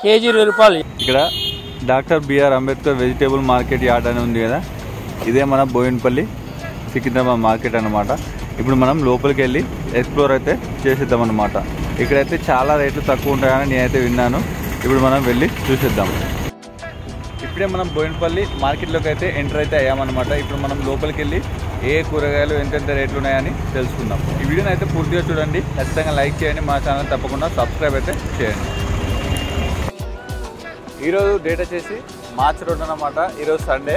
KG 20 రూపాయలు. ఇక్కడ doctor BR Ambedkar vegetable market yard అని ఉంది కదా, ఇదే మన బోయినపల్లి సికింద్రాబాద్ మార్కెట్ అన్నమాట. ఇప్పుడు మనం లోపలికి వెళ్ళి ఎక్స్ప్లోర్ అయితే చేసేద్దాం అన్నమాట. ఇక్కడైతే చాలా రేట్లు తక్కువ ఉంటాయని నేనైతే విన్నాను. ఇప్పుడు మనం వెళ్ళి చూసేద్దాం. ఇప్పుడే మనం బోయినపల్లి మార్కెట్లోకి అయితే ఎంటర్ అయితే అయ్యామన్నమాట. ఇప్పుడు మనం లోపలికి వెళ్ళి ఏ కూరగాయలు ఎంతెంత రేట్లు ఉన్నాయని తెలుసుకుందాం. ఈ వీడియోని అయితే పూర్తిగా చూడండి, ఖచ్చితంగా లైక్ చేయండి, మా ఛానల్ తప్పకుండా సబ్స్క్రైబ్ అయితే చేయండి. ఈరోజు డేట్ వచ్చేసి మార్చి 2 అన్నమాట. ఈరోజు సండే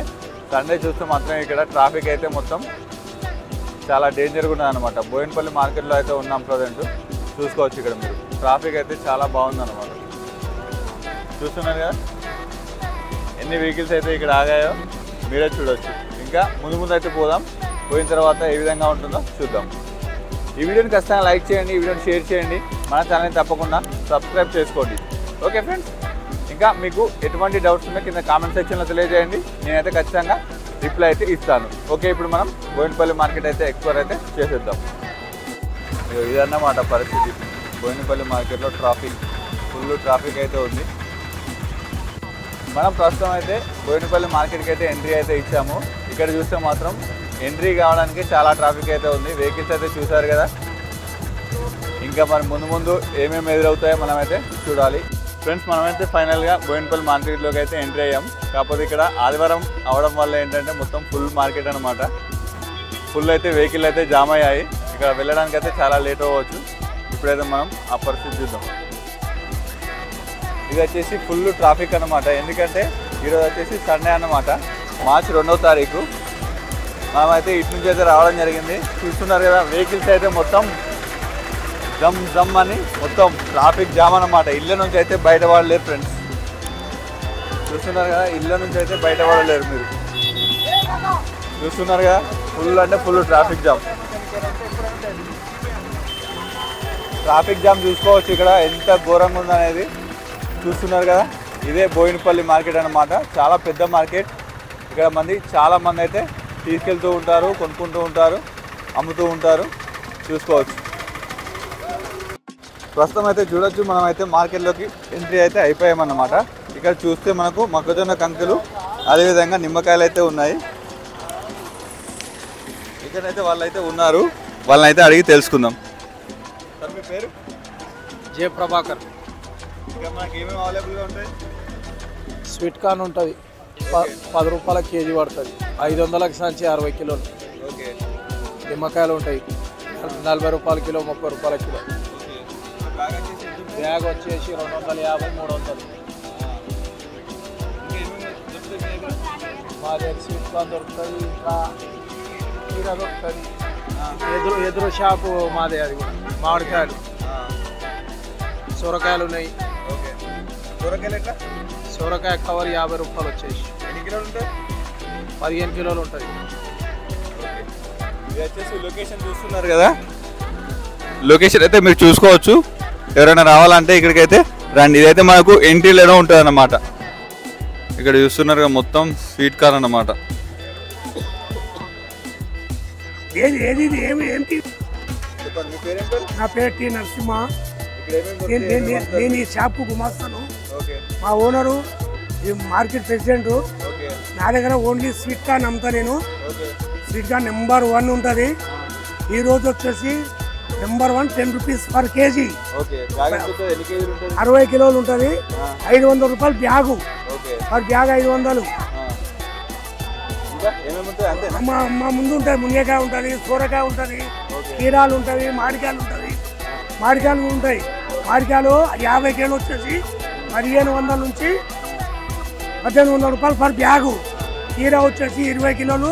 చూస్తే మాత్రం ఇక్కడ ట్రాఫిక్ అయితే మొత్తం చాలా డేంజర్గా ఉన్నది అనమాట. బోయినపల్లి మార్కెట్లో అయితే ఉన్నాం ప్రజెంట్. చూసుకోవచ్చు ఇక్కడ మీరు, ట్రాఫిక్ అయితే చాలా బాగుందన్నమాట. చూస్తున్నారు కదా ఎన్ని వెహికల్స్ అయితే ఇక్కడ ఆగాయో మీరే చూడవచ్చు. ఇంకా ముందు అయితే పోదాం, పోయిన తర్వాత ఏ విధంగా ఉంటుందో చూద్దాం. ఈ వీడియోని ఖచ్చితంగా లైక్ చేయండి, ఈ వీడియోని షేర్ చేయండి, మన ఛానల్ని తప్పకుండా సబ్స్క్రైబ్ చేసుకోండి. ఓకే ఫ్రెండ్స్, ఇంకా మీకు ఎటువంటి డౌట్స్ ఉన్నా కింద కామెంట్ సెక్షన్లో తెలియజేయండి, నేనైతే ఖచ్చితంగా రిప్లై అయితే ఇస్తాను. ఓకే, ఇప్పుడు మనం బోయినపల్లి మార్కెట్ అయితే ఎక్స్ప్లోర్ అయితే చేసేద్దాం. ఇదన్నమాట పరిస్థితి. బోయినపల్లి మార్కెట్లో ఫుల్ ట్రాఫిక్ అయితే ఉంది. మనం ప్రస్తుతం అయితే బోయినపల్లి మార్కెట్కి అయితే ఎంట్రీ అయితే ఇచ్చాము. ఇక్కడ చూస్తే మాత్రం ఎంట్రీ కావడానికి చాలా ట్రాఫిక్ అయితే ఉంది. వెహికల్స్ అయితే చూసారు కదా. ఇంకా మరి ముందు ఏమేమి ఎదురవుతాయో మనమైతే చూడాలి. ఫ్రెండ్స్, మనమైతే ఫైనల్గా బోయినపల్లి మార్కెట్లోకి అయితే ఎంట్రీ అయ్యాం. కాకపోతే ఇక్కడ ఆదివారం అవడం వల్ల ఏంటంటే మొత్తం ఫుల్ మార్కెట్ అనమాట. ఫుల్ అయితే వెహికల్ అయితే జామ్ అయ్యాయి. ఇక్కడ వెళ్ళడానికి అయితే చాలా లేట్ అవ్వచ్చు. ఇప్పుడైతే మనం ఆ పరిస్థితి చూద్దాం. ఇది వచ్చేసి ఫుల్ ట్రాఫిక్ అనమాట. ఎందుకంటే ఈరోజు వచ్చేసి సండే అన్నమాట, మార్చి 2వ తారీఖు. మనమైతే ఇటు నుంచి అయితే రావడం జరిగింది. చూస్తున్నారు కదా, వెహికల్స్ అయితే మొత్తం జమ్ అని మొత్తం ట్రాఫిక్ జామ్ అన్నమాట. ఇళ్ళ నుంచి అయితే బయట పడలేరు ఫ్రెండ్స్. చూస్తున్నారు కదా, ఇళ్ళ నుంచి అయితే బయట పడలేరు. మీరు చూస్తున్నారు కదా, ఫుల్ అంటే ఫుల్ ట్రాఫిక్ జామ్ చూసుకోవచ్చు ఇక్కడ ఎంత ఘోరంగా ఉందనేది. చూస్తున్నారు కదా, ఇదే బోయినపల్లి మార్కెట్ అన్నమాట. చాలా పెద్ద మార్కెట్. ఇక్కడ చాలా మంది అయితే తీసుకెళ్తూ ఉంటారు, కొనుక్కుంటూ ఉంటారు, అమ్ముతూ ఉంటారు. చూసుకోవచ్చు. ప్రస్తుతం అయితే చూడొచ్చు, మనం అయితే మార్కెట్లోకి ఎంట్రీ అయితే అయిపోయామన్నమాట. ఇక్కడ చూస్తే మనకు మొక్కజొన్న కంకులు, అదేవిధంగా నిమ్మకాయలు అయితే ఉన్నాయి. ఇక్కడైతే వాళ్ళైతే ఉన్నారు, వాళ్ళని అయితే అడిగి తెలుసుకుందాం. సార్, మీ పేరు? జయప్రభాకర్. ఇక్కడ మనకి ఏమేమి అవైలబుల్గా ఉంటాయి? స్వీట్ కార్న్ ఉంటుంది, 10 రూపాయల కేజీ పడుతుంది. 500కి సంచి 60 కిలోలు. ఓకే. నిమ్మకాయలు ఉంటాయి, 40 రూపాయల కిలో, 30 రూపాయల కిలో. బ్యాగ్ వచ్చేసి 250, 300. మా దగ్గర స్వీట్ కార్న్ దొరుకుతుంది, ఇంకా కీర దొరుకుతుంది. ఎదురు షాపు మాదే, అది కూడా మామిడికాయలు, సొరకాయలు ఉన్నాయి. ఓకే. సొరకాయలు ఎట్లా? సొరకాయ కవర్ 50 రూపాయలు వచ్చేసి. ఎన్ని కిలోలు ఉంటాయి? 15 కిలోలు ఉంటుంది. ఇది వచ్చేసి లొకేషన్ చూస్తున్నారు కదా, లొకేషన్ అయితే మీరు చూసుకోవచ్చు. ఎవరైనా రావాలంటే ఇక్కడికైతే రండి. ఇదైతే మనకు ఎంట్రీలోనే ఉంటుంది అన్నమాట. ఇక్కడ చూస్తున్నారు కదా, మొత్తం స్వీట్ కార్న్ అన్నమాట. నా పేరు టి నరసింహ. నేను ఈ షాప్కు గుమాస్తాను. మా ఓనరు ఈ మార్కెట్ ప్రెసిడెంట్. నా దగ్గర ఓన్లీ స్వీట్ కార్న్ అమ్ముతా నేను. స్వీట్ కార్న్ నెంబర్ 1 ఉంటుంది. ఈ రోజు వచ్చేసి నెంబర్ 1 10 రూపీస్ పర్ కేజీ. 60 కిలోలు ఉంటుంది. 500 రూపాయలు బ్యాగు. Per bag 500. మా ముందు ఉంటుంది, మునిగకాయ ఉంటుంది, సూరకాయ ఉంటుంది, కీరాలు ఉంటుంది, మామిడికాయలు ఉంటుంది. మామిడికాయలు ఉంటాయి. మామిడికాయలు 50 కిలోలు వచ్చేసి 1500 నుంచి 1800 రూపాయలు పర్ బ్యాగు. కీర వచ్చేసి 20 కిలోలు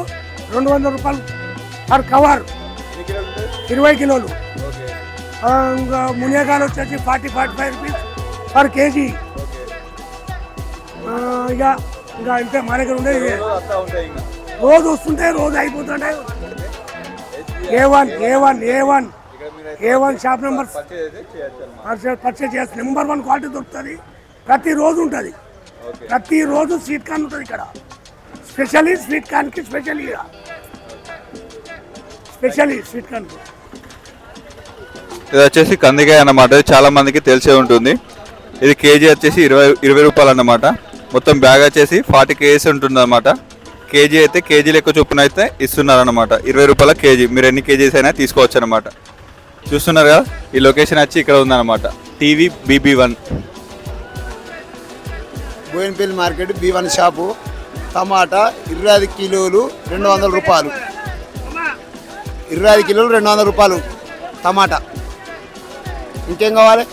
200 రూపాయలు పర్ కవర్. 20 కిలోలు. ఇంకా మునిగకాయలు వచ్చేసి 40-45 రూపీస్ పర్ కేజీ. ఇంకా ఇంతే మా దగ్గర ఉండేది. రోజు వస్తుంటాయి, రోజు అయిపోతుంటాయి. A1 షాప్ నెంబర్ పర్చేజ్ చేస్తే నెంబర్ 1 క్వాలిటీ దొరుకుతుంది. ప్రతిరోజు ఉంటుంది, ప్రతిరోజు స్వీట్ కార్న్ ఉంటుంది ఇక్కడ. స్పెషల్లీ స్వీట్ కార్న్కి స్పెషల్లీ స్వీట్ కార్న్. ఇది వచ్చేసి కందికాయ అన్నమాట. చాలా మందికి తెలిసే ఉంటుంది. ఇది కేజీ వచ్చేసి 20 రూపాయలు అన్నమాట. మొత్తం బ్యాగ్ వచ్చేసి 40 kgs ఉంటుంది అన్నమాట. కేజీ అయితే కేజీ లెక్క చొప్పున అయితే ఇస్తున్నారు అనమాట. 20 రూపాయల కేజీ. మీరు ఎన్ని కేజీస్ అయినా తీసుకోవచ్చు అనమాట. చూస్తున్నారు కదా, ఈ లొకేషన్ వచ్చి ఇక్కడ ఉందన్నమాట. TV BB1 Boinpally market B1 shop. టమాటా 25 కిలోలు 200 రూపాయలు. 25 కిలోలు 200 రూపాయలు టమాటా. ఇంకేం కావాలి?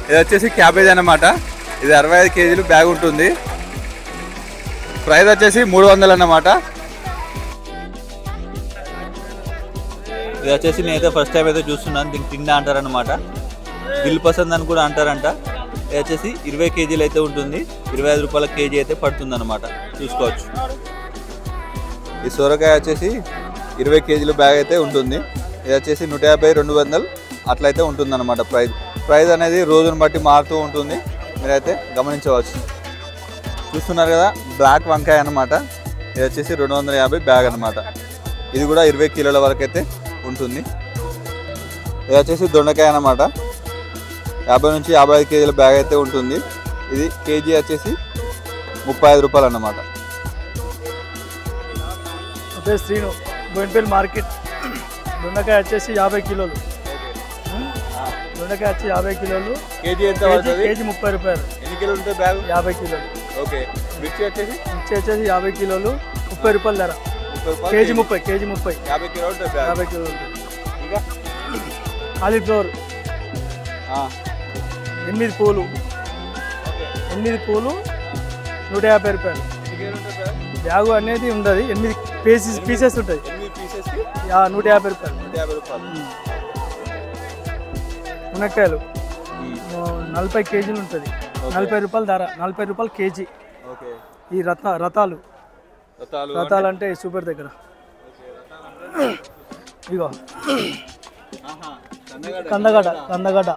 ఇది వచ్చేసి క్యాబేజ్ అన్నమాట. ఇది 65 కేజీలు బ్యాగ్ ఉంటుంది. ప్రైస్ వచ్చేసి 300 అన్నమాట. ఇది వచ్చేసి నేనైతే ఫస్ట్ టైం అయితే చూస్తున్నాను. దీనికి తిండా అంటారనమాట. దిల్ పసంద్ అని కూడా అంటారంట. ఇది వచ్చేసి 20 కేజీలు అయితే ఉంటుంది. 25 రూపాయల కేజీ అయితే పడుతుంది అనమాట. చూసుకోవచ్చు. ఈ సొరకాయ వచ్చేసి 20 కేజీల బ్యాగ్ అయితే ఉంటుంది. ఇది వచ్చేసి 150, 200 అట్లయితే ఉంటుంది అనమాట. ప్రైస్ అనేది రోజును బట్టి మారుతూ ఉంటుంది. మీరైతే గమనించవచ్చు. చూస్తున్నారు కదా, బ్లాక్ వంకాయ అనమాట. ఇది వచ్చేసి 250 బ్యాగ్ అనమాట. ఇది కూడా 20 కిలోల వరకు అయితే ఉంటుంది. ఇది వచ్చేసి దొండకాయ అనమాట. 50 నుంచి 55 కేజీల బ్యాగ్ అయితే ఉంటుంది. ఇది కేజీ వచ్చేసి 35 రూపాయలు అన్నమాట. అదే శ్రీను, బోయినపల్లి మార్కెట్. దొండకాయ వచ్చేసి 50 కిలోలు. దొండకాయ వచ్చి 50 కిలోలు. కేజీ ఎంత? కేజీ 30 రూపాయలు. ఎన్ని కిలోలు ఉంటాయి బ్యాగ్? 50 కిలోలు. ఓకే. మిర్చి వచ్చేసి 50 కిలోలు 30 రూపాయలు ధర. కేజీ 30. 50 కిలోలు ఉంటాయి బ్యాగ్. 50 కిలోలు ఉంటుంది. ఇంకా కాలీఫ్లవర్ 8 పూలు. 8 పూలు 150 రూపాయలు. బ్యాగు అనేది ఉండదు. 8 పీసెస్ ఉంటాయి. 150 రూపాయలు. మునక్కాయలు 40 కేజీలు ఉంటుంది. 40 రూపాయలు ధర. 40 రూపాయలు కేజీ. ఈ రతాలు అంటే సూపర్ దగ్గర. ఇగో కందగడ్డ. కందగడ్డ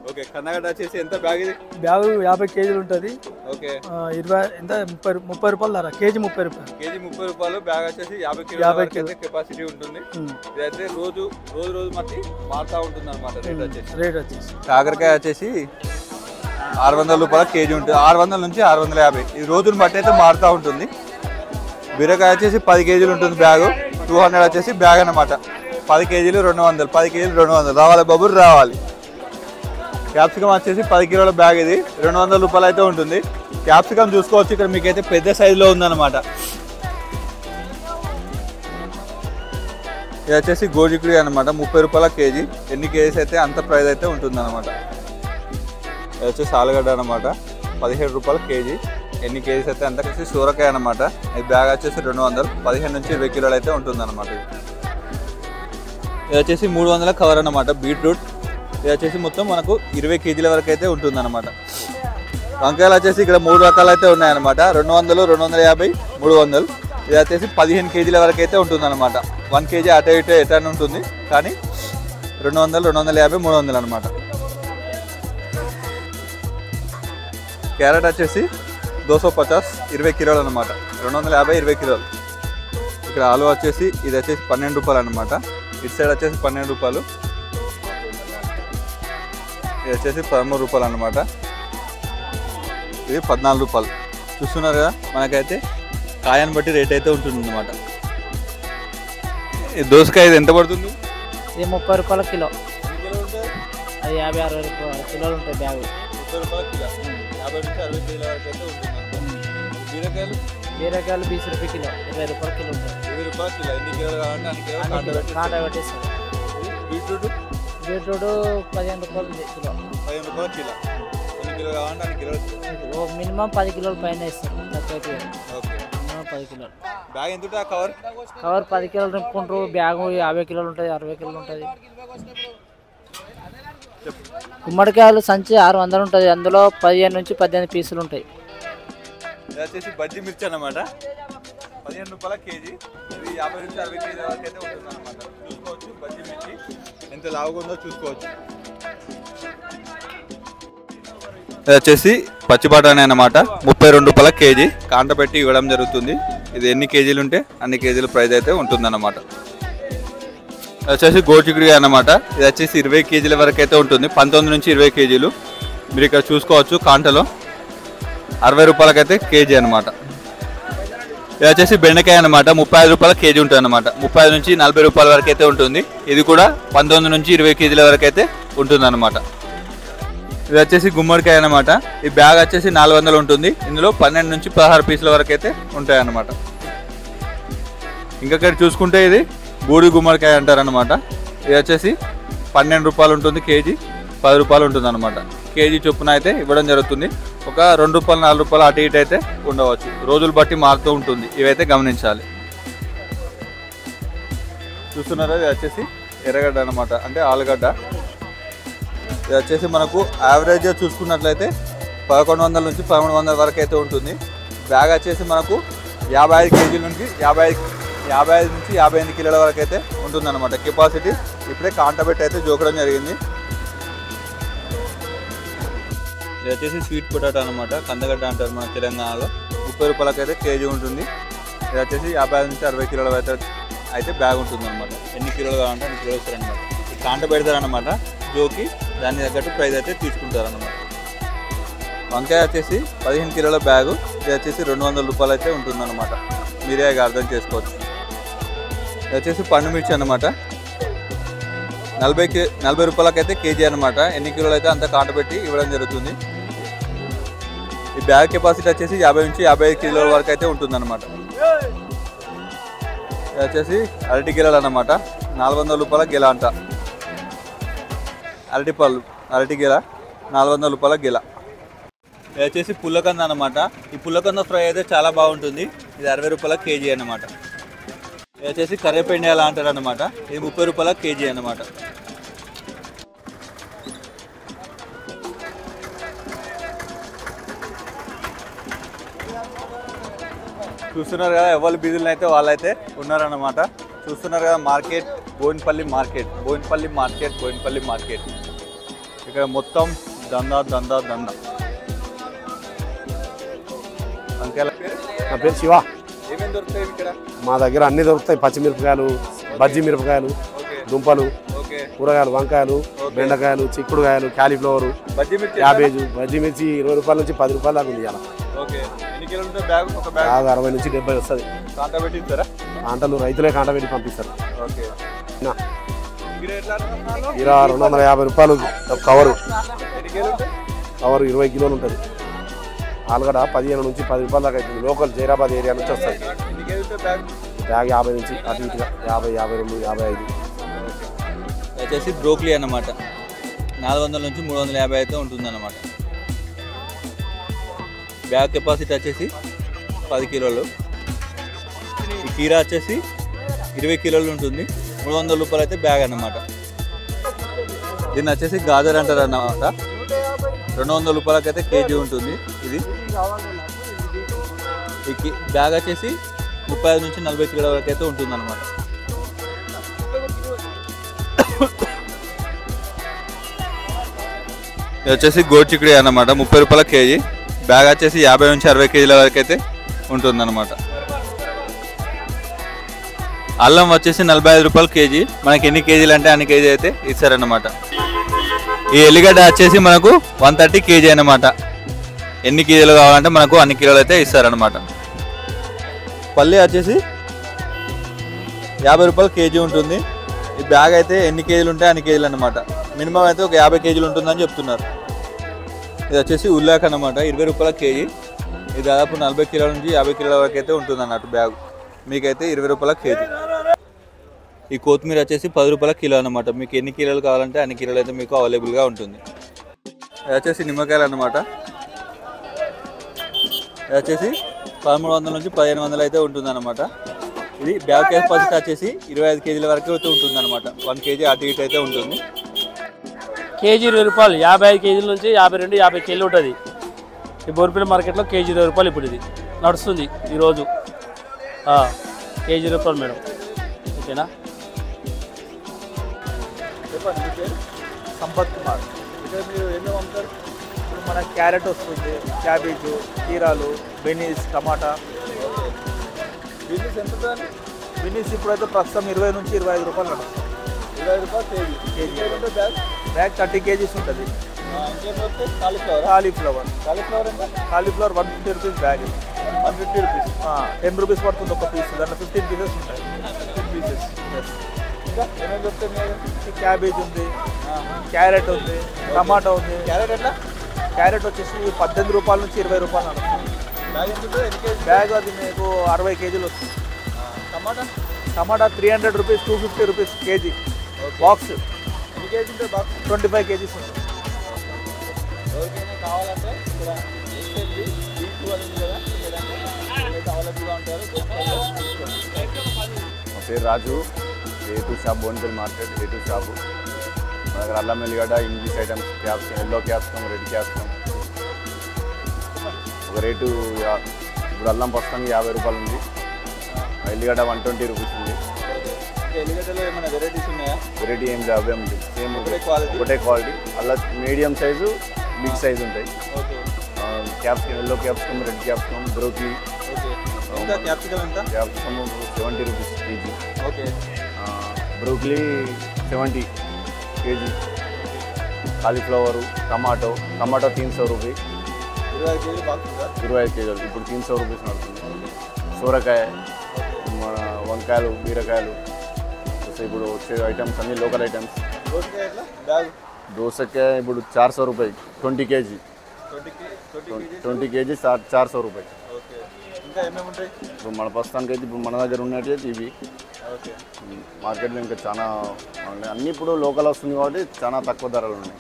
ఓకే. కందగడ్డ వచ్చేసి ఎంత బ్యాగ్? ఇది బ్యాగు 50 కేజీలు ఉంటుంది. ఓకే. 30 రూపాయలు ధర. కేజీ 30 రూపాయలు. కేజీ 30 రూపాయలు. బ్యాగ్ వచ్చేసి 50 కిలో కెపాసిటీ ఉంటుంది. ఇదైతే రోజు మట్టి మారుతూ ఉంటుంది అనమాట. రేట్ వచ్చేసి కాకరకాయ వచ్చేసి 600 రూపాయల కేజీ ఉంటుంది. 600 నుంచి 650. ఇది రోజుని బట్టి అయితే మారుతూ ఉంటుంది. బీరకాయ వచ్చేసి 10 కేజీలు ఉంటుంది బ్యాగు. 200 వచ్చేసి బ్యాగ్ అనమాట. 10 కేజీలు 200. 10 కేజీలు 200. రావాలి బాబు రావాలి. క్యాప్సికమ్ వచ్చేసి 10 కిలోల బ్యాగ్. ఇది 200 రూపాయలు అయితే ఉంటుంది. క్యాప్సికమ్ చూసుకోవచ్చు. ఇక్కడ మీకైతే పెద్ద సైజులో ఉందన్నమాట. ఇది వచ్చేసి గోజికుడి అనమాట. 30 రూపాయల కేజీ. ఎన్ని కేజీస్ అయితే అంత ప్రైస్ అయితే ఉంటుంది అనమాట. ఇది వచ్చేసి ఆలుగడ్డ అనమాట. 17 రూపాయల కేజీ. ఎన్ని కేజీస్ అయితే అంత. వచ్చేసి సూరకాయ అనమాట. ఈ బ్యాగ్ వచ్చేసి 200. 15 నుంచి 20 కిలోలు అయితే ఉంటుంది అనమాట. ఇది వచ్చేసి 300 కవర్ అనమాట. బీట్రూట్ ఇది వచ్చేసి మొత్తం మనకు 20 కేజీల వరకు అయితే ఉంటుంది అనమాట. వంకాయలు వచ్చేసి ఇక్కడ 3 రకాలు అయితే ఉన్నాయన్నమాట. 200, 250, 300. ఇది వచ్చేసి 15 కేజీల వరకు అయితే ఉంటుంది అనమాట. 1 కేజీ అటు ఇటు ఎటర్న్ ఉంటుంది. కానీ 200, 250, 300 అనమాట. క్యారెట్ వచ్చేసి 250, 20 కిలోలు అనమాట. 250, 20 కిలోలు. ఇక్కడ ఆలు వచ్చేసి ఇది వచ్చేసి 12 రూపాయలు అనమాట. ఇటు సైడ్ వచ్చేసి 12 రూపాయలు. ఇది వచ్చేసి 13 రూపాయలు అనమాట. ఇది 14 రూపాయలు. చూస్తున్నారు కదా, మనకైతే కాయని బట్టి రేట్ అయితే ఉంటుంది అనమాట. ఈ దోసకాయ ఇది ఎంత పడుతుంది? ఇది 30 రూపాయల కిలో. అది 50, 60 కిలోలు ఉంటాయి బ్యాగు. 30 రూపాయల కిలో. 50 నుంచి 60 కిలోల వరకు అయితే ఉంటుంది. బీరకాయలు 20 రూపాయల కిలో. 20 రూపాయల కిలో ఉంటాయి. 20 రూపాయల కిలో. ఎన్ని కిలోలు కావాలంటే అన్ని కిలోలు కాంటా పెట్టేస్తారు. బీట్రూట్ 15 రూపాయలు కిలో. 15 రూపాయల కిలో. ఎన్ని కిలోలు కావాలంటే అన్ని కిలోలు. మినిమం 10 కిలోల పైన ఇస్తారు. తక్కువ. ఓకే. మినిమం 10 కిలోలు. బ్యాగ్ ఎంత ఉంటుంది? కవర్ 10 కిలోలు నింపుకుంటారు. బ్యాగు 50 కిలోలు ఉంటుంది. 60 కిలోలు ఉంటుంది. గుమ్మడికాయలు సంచి 600 ఉంటుంది. అందులో 15 నుంచి 18 పీసులు ఉంటాయి. ఇది వచ్చేసి బజ్జీ మిర్చి అన్నమాట. 15 రూపాయల కేజీ. ఇది 50 నుంచి 60 కేజీ వరకు అయితే ఉంటుంది అనమాట. చూసుకోవచ్చు బజ్జీ మిర్చి ఎంత లావుగా ఉందో చూసుకోవచ్చు. ఇది వచ్చేసి పచ్చి బఠానీ అన్నమాట. 32 రూపాయల కేజీ. కాంట పెట్టి ఇవ్వడం జరుగుతుంది. ఇది ఎన్ని కేజీలు ఉంటే అన్ని కేజీల ప్రైస్ అయితే ఉంటుందన్నమాట. వచ్చేసి గోచిక్కుడుకాయ అన్నమాట. ఇది వచ్చేసి 20 కేజీల వరకు అయితే ఉంటుంది, 19 నుంచి 20 కేజీలు. మీరు ఇక్కడ చూసుకోవచ్చు కాంటలో 60 రూపాయలకైతే కేజీ అనమాట. ఇది వచ్చేసి బెండకాయ అనమాట, 35 రూపాయల కేజీ ఉంటుంది అనమాట. 35 నుంచి 40 రూపాయల వరకు అయితే ఉంటుంది. ఇది కూడా 19 నుంచి 20 కేజీల వరకు అయితే ఉంటుంది అనమాట. ఇది వచ్చేసి గుమ్మడికాయ అనమాట. ఈ బ్యాగ్ వచ్చేసి 400 ఉంటుంది. ఇందులో 12 నుంచి 16 పీసుల వరకు అయితే ఉంటాయి అన్నమాట. ఇంకా ఇక్కడ చూసుకుంటే ఇది బూడి గుమ్మడికాయ అంటారనమాట. ఇది వచ్చేసి 12 రూపాయలు ఉంటుంది కేజీ, 10 రూపాయలు ఉంటుంది అనమాట. కేజీ చొప్పున అయితే ఇవ్వడం జరుగుతుంది. ఒక 2 రూపాయలు 4 రూపాయలు అటు ఇటు అయితే ఉండవచ్చు, రోజులు బట్టి మారుతూ ఉంటుంది. ఇవైతే గమనించాలి. చూస్తున్నారా, ఇది వచ్చేసి ఎర్రగడ్డ అనమాట, అంటే ఆలుగడ్డ. ఇది వచ్చేసి మనకు యావరేజ్గా చూసుకున్నట్లయితే 1100 నుంచి 1300 వరకు అయితే ఉంటుంది. బ్యాగ్ వచ్చేసి మనకు 55 కేజీల నుంచి 55 నుంచి 58 కిలోల వరకు అయితే ఉంటుందన్నమాట కెపాసిటీ. ఇప్పుడే కాంటబెట్టి అయితే జోకడం జరిగింది. ఇది వచ్చేసి స్వీట్ పొటాటో అనమాట, కందగడ్డ అంటారు మన తెలంగాణలో. 30 రూపాయలకి అయితే కేజీ ఉంటుంది. ఇది వచ్చేసి 55 నుంచి 60 కిలోల అయితే బ్యాగ్ ఉంటుంది అనమాట. ఎన్ని కిలోలు కావాలంటే అన్ని కిలోలు ఇస్తారనమాట. ఈ కాంట పెడతారనమాట జోకి, దాన్ని తగ్గట్టు ప్రైస్ అయితే తీసుకుంటారనమాట. వంకాయ వచ్చేసి 15 కిలోల బ్యాగు. ఇది వచ్చేసి 200 రూపాయలు అయితే ఉంటుందన్నమాట. మీరే అర్థం చేసుకోవచ్చు. ఇది వచ్చేసి పండు మిర్చి అనమాట, 40 రూపాయలకైతే కేజీ అనమాట. ఎన్ని కిలోలు అయితే అంత కాంట పెట్టి ఇవ్వడం జరుగుతుంది. ఈ బ్యాగ్ కెపాసిటీ వచ్చేసి 50 నుంచి 55 కిలోల వరకు అయితే ఉంటుందన్నమాట. ఇది వచ్చేసి అరటి గిలలు అన్నమాట, 400 రూపాయల గిల అంట. అరటి గిల 400 రూపాయల గిల. ఇది వచ్చేసి పుల్లకంద అనమాట. ఈ పుల్లకంద ఫ్రై అయితే చాలా బాగుంటుంది. ఇది 60 రూపాయల కేజీ అనమాట. ఇది వచ్చేసి కర్రేపెండి అలా అంటారు అనమాట. ఇది 30 రూపాయల కేజీ అనమాట. చూస్తున్నారు కదా, ఎవరి బిజీలు అయితే వాళ్ళైతే ఉన్నారన్నమాట. చూస్తున్నారు కదా, మార్కెట్ బోయినపల్లి మార్కెట్. ఇక్కడ మొత్తం దందా. నా పేరు శివ. ఏమేమి దొరుకుతాయి ఇక్కడ? మా దగ్గర అన్ని దొరుకుతాయి. పచ్చిమిరపకాయలు, బజ్జీ మిరపకాయలు, దుంపలు, కూరగాయలు, వంకాయలు, బెండకాయలు, చిక్కుడుకాయలు, క్యాలీఫ్లవరు, క్యాబేజు. బజ్జీ మిర్చి 20 రూపాయల నుంచి 10 రూపాయల దాకా ఉంది. ఇలా బ్యాగ్ 60 నుంచి 70 వస్తుంది. కాంటలు రైతులే కాంట పెట్టి పంపిస్తారు. ఇలా 250 రూపాయలు కవరు. 20 కిలోలు ఉంటుంది. ఆలుగడ్డ 15 నుంచి 10 రూపాయల దాకా అవుతుంది. లోకల్ జైరాబాద్ ఏరియా నుంచి వస్తుంది. బ్యాగ్ 50 నుంచి అటు ఇటుగా 50, 52, 55. వచ్చేసి బ్రోక్లీ అన్నమాట, 400 నుంచి 350 అయితే ఉంటుందన్నమాట. బ్యాగ్ కెపాసిటీ వచ్చేసి 10 కిలోలు. ఈ కీరా వచ్చేసి 20 కిలోలు ఉంటుంది, 300 రూపాయలు అయితే బ్యాగ్ అన్నమాట. దీన్ని వచ్చేసి గాజర్ అంటారు అన్నమాట, 200 రూపాయలకి అయితే కేజీ ఉంటుంది. ఇది బ్యాగ్ వచ్చేసి 35 నుంచి 40 కిలోల వరకు అయితే ఉంటుంది అన్నమాట. ఇది వచ్చేసి గోచిక్కుడుకాయ అన్నమాట, 30 రూపాయల కేజీ. బ్యాగ్ వచ్చేసి 50 నుంచి 60 కేజీల వరకు అయితే ఉంటుందన్నమాట. అల్లం వచ్చేసి 45 రూపాయలు కేజీ. మనకి ఎన్ని కేజీలు అంటే అన్ని కేజీ అయితే ఇస్తారన్నమాట. ఈ ఎల్లిగడ్డ వచ్చేసి మనకు 130 కేజీ అన్నమాట. ఎన్ని కేజీలు కావాలంటే మనకు అన్ని కిలోలు అయితే ఇస్తారన్నమాట. పల్లి వచ్చేసి 50 రూపాయలు కేజీ ఉంటుంది. ఈ బ్యాగ్ అయితే ఎన్ని కేజీలు ఉంటాయి అన్ని కేజీలు అన్నమాట. మినిమం అయితే ఒక 50 కేజీలు ఉంటుందని చెప్తున్నారు. ఇది వచ్చేసి ఉల్లాక్ అన్నమాట, 20 రూపాయల కేజీ. ఇది దాదాపు 40 కిలోల నుంచి 50 కిలోల వరకు అయితే ఉంటుంది అన్నట్టు బ్యాగ్. మీకైతే 20 రూపాయల కేజీ. ఈ కొత్తిమీర వచ్చేసి 10 రూపాయల కిలో అన్నమాట. మీకు ఎన్ని కిలోలు కావాలంటే అన్ని కిలోలు అయితే మీకు అవైలబుల్గా ఉంటుంది. ఇది వచ్చేసి నిమ్మకాయలు అన్నమాట. ఇది వచ్చేసి 1300 నుంచి 1500 అయితే ఉంటుంది అన్నమాట. ఇది బ్యాగ్ కెపాసిటీ వచ్చేసి 25 కేజీల వరకు అయితే ఉంటుంది అనమాట. 1 కేజీ అటు ఇటు అయితే ఉంటుంది. కేజీ 20 రూపాయలు, 55 కేజీల నుంచి 52, 50 కేజీలు ఉంటుంది. ఈ బోర్పల్లి మార్కెట్లో కేజీ 20 రూపాయలు ఇప్పుడు ఇది నడుస్తుంది ఈరోజు. కేజీ 20 రూపాయలు మేడం. ఓకేనా? చెప్పండి. సంపత్ కుమార్. ఇక్కడ మీరు ఎన్నో అమ్ముతారు? ఇప్పుడు మన క్యారెట్ వస్తుంది, క్యాబేజు, కీరాలు, బెనీస్, టమాటా. బిజినెస్ ఎంత? బెనీస్ ఇప్పుడైతే ప్రస్తుతం 20 నుంచి 25 రూపాయలు నడుస్తుంది. 20 రూపాయలు కేజీ. కేజీ అంటే బ్యాగ్ 30 kgs ఉంటుంది. ఇంకేం వస్తే కాలీఫ్లవర్. కాలీఫ్లవర్ ఎంత? Cauliflower 150 rupees bag. 150 rupees. 10 rupees పడుతుంది ఒక పీస్. దాంట్లో 15 pieces ఉంటాయి. 15 పీసెస్. ఇంకా ఏమేమి చెప్తాయి? క్యాబేజ్ ఉంది, క్యారెట్ ఉంది, టమాటా ఉంది. క్యారెట్ ఎట్లా? క్యారెట్ వచ్చేసి 18 రూపాయల నుంచి 20 రూపాయలు నడుస్తుంది. బ్యాగ్ ఎంత ఉంటుంది? ఎన్ని కేజీ? బ్యాగ్ అది మీకు 60 kgs వస్తుంది. టమాటా టమాటా 300 రూపీస్, 250 రూపీస్ కేజీ. బాక్స్ ఎన్ని కేజీ ఉంటుంది బాక్స్? 25 kgs ఉంటుంది. ఎవరికైనా కావాలంటే ఇక్కడ ఎస్ఎల్బి B2 అని ఉంది కదా, లేదంటే అవైలబుల్గా ఉంటారు. మా పేరు రాజు, A2 shop, Bowenpally market A2 shop. మా దగ్గర అల్లం ఎల్లిగడ్డ, English items, capsicum, yellow capsicum, red capsicum ఒక రేటు. ఇప్పుడు అల్లం ప్రస్తుతానికి 50 రూపాయలు ఉంది. ఎల్లిగడ్డ 120 రూపీస్ ఉంది. ఎల్లిగడ్డలో ఏమైనా వెరైటీస్ ఉన్నాయా? వెరైటీ ఏం లేవు, అవే ఉంది. Same quality? ఒకటే క్వాలిటీ. అలా మీడియం సైజు, బిగ్ సైజు ఉంటాయి. Okay capsicum, yellow capsicum, red capsicum, broccoli. Okay. ఇంకా క్యాప్సికమ్ ఎంత? Capsicum 70 rupees KG. Okay. Broccoli 70 KG. Cauliflower, tomato 300 rupees. 25 KG box ఉందా? 25 కేజీలు ఇప్పుడు 300 రూపీస్ నడుతుంది. సోరకాయ, మన వంకాయలు, బీరకాయలు, ఇప్పుడు వచ్చే ఐటమ్స్ అన్ని లోకల్ ఐటమ్స్. దోసకాయ ఎట్లా బ్యాగ్? దోసకాయ ఇప్పుడు 400 రూపాయలు 20 కేజీ. 20 కేజీ 400 రూపాయలు. ఓకే. ఇంకా ఏమేమి ఉంటాయి? ఇప్పుడు మన ప్రస్తుతానికి అయితే ఇప్పుడు మన దగ్గర ఉన్నట్టయితే ఇవి. ఓకే. మార్కెట్లో ఇంకా చాలా ఉన్నాయి. అన్నీ ఇప్పుడు లోకల్ వస్తుంది కాబట్టి చాలా తక్కువ ధరలు ఉన్నాయి.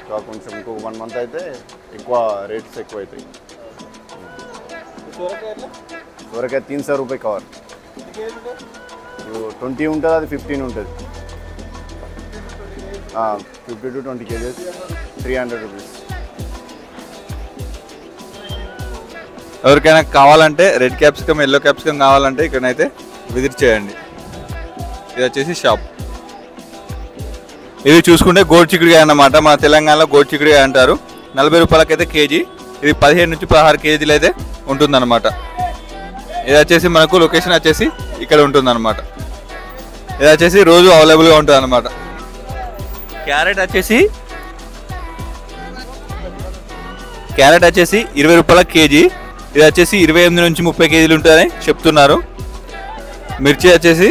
ఇంకా కొంచెం ఇంకో 1 మంత్ అయితే ఎక్కువ రేట్స్ ఎక్కువ అవుతాయి. సోరకాయ ఎట్లా? సోరకాయ 300 రూపాయలు కవర్. ఎన్ని కేజీలు ఉంటాయి? ఇప్పుడు 20 ఉంటుంది, అది 15 ఉంటుంది. 50 to 20 కేజీస్ 300 రూపీస్. ఎవరికైనా కావాలంటే రెడ్ క్యాప్సికమ్, ఎల్లో క్యాప్సికమ్ కావాలంటే ఇక్కడనైతే విజిట్ చేయండి. ఇది వచ్చేసి షాప్. ఇది చూసుకుంటే గోడు చిక్కుడుకాయ అన్నమాట. మన తెలంగాణలో గోడు చిక్కుడుకాయ అంటారు. 40 రూపాయలకైతే కేజీ. ఇది 15 నుంచి 16 కేజీలు అయితే ఉంటుందన్నమాట. ఇది వచ్చేసి మనకు లొకేషన్ వచ్చేసి ఇక్కడ ఉంటుందన్నమాట. ఇది వచ్చేసి రోజు అవైలబుల్గా ఉంటుంది అన్నమాట. క్యారెట్ వచ్చేసి 20 రూపాయల కేజీ. ఇది వచ్చేసి 28 నుంచి 30 కేజీలు ఉంటాయని చెప్తున్నారు. మిర్చి వచ్చేసి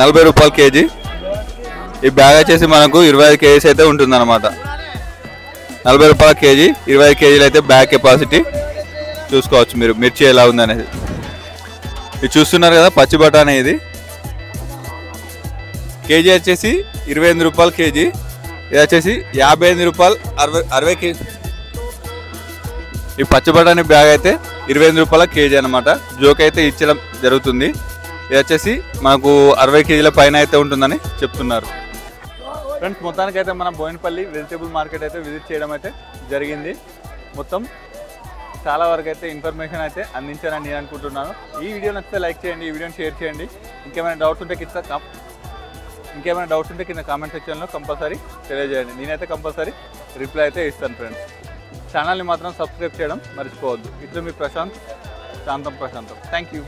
40 రూపాయల కేజీ. ఈ బ్యాగ్ వచ్చేసి మనకు 25 కేజీస్ అయితే ఉంటుందన్నమాట. 40 రూపాయల కేజీ, 25 కేజీలు అయితే బ్యాగ్ కెపాసిటీ. చూసుకోవచ్చు మీరు మిర్చి ఎలా ఉందనేది. ఇది చూస్తున్నారు కదా పచ్చి బఠానీ. ఇది కేజీ వచ్చేసి 28 రూపాయల కేజీ. ఇది వచ్చేసి 58 రూపాయలు 60 కేజీ. ఈ పచ్చి బఠానీ బ్యాగ్ అయితే 28 రూపాయల కేజీ అనమాట. జోక్ అయితే ఇచ్చడం జరుగుతుంది. ఇది వచ్చేసి మనకు 60 కేజీల పైన అయితే ఉంటుందని చెప్తున్నారు. ఫ్రెండ్స్, మొత్తానికి అయితే మనం బోయినపల్లి వెజిటేబుల్ మార్కెట్ అయితే విజిట్ చేయడం అయితే జరిగింది. మొత్తం చాలా వరకు అయితే ఇన్ఫర్మేషన్ అయితే అందించానని నేను అనుకుంటున్నాను. ఈ వీడియో నచ్చితే లైక్ చేయండి, ఈ వీడియోని షేర్ చేయండి. ఇంకేమైనా డౌట్స్ ఉంటే కింద కామెంట్ సెక్షన్లో కంపల్సరీ తెలియజేయండి. నేనైతే కంపల్సరీ రిప్లై అయితే ఇస్తాను. ఫ్రెండ్స్, ఛానల్ని మాత్రం సబ్స్క్రైబ్ చేయడం మర్చిపోవద్దు. ఇట్లా మీ శాంతం ప్రశాంతం. Thank you.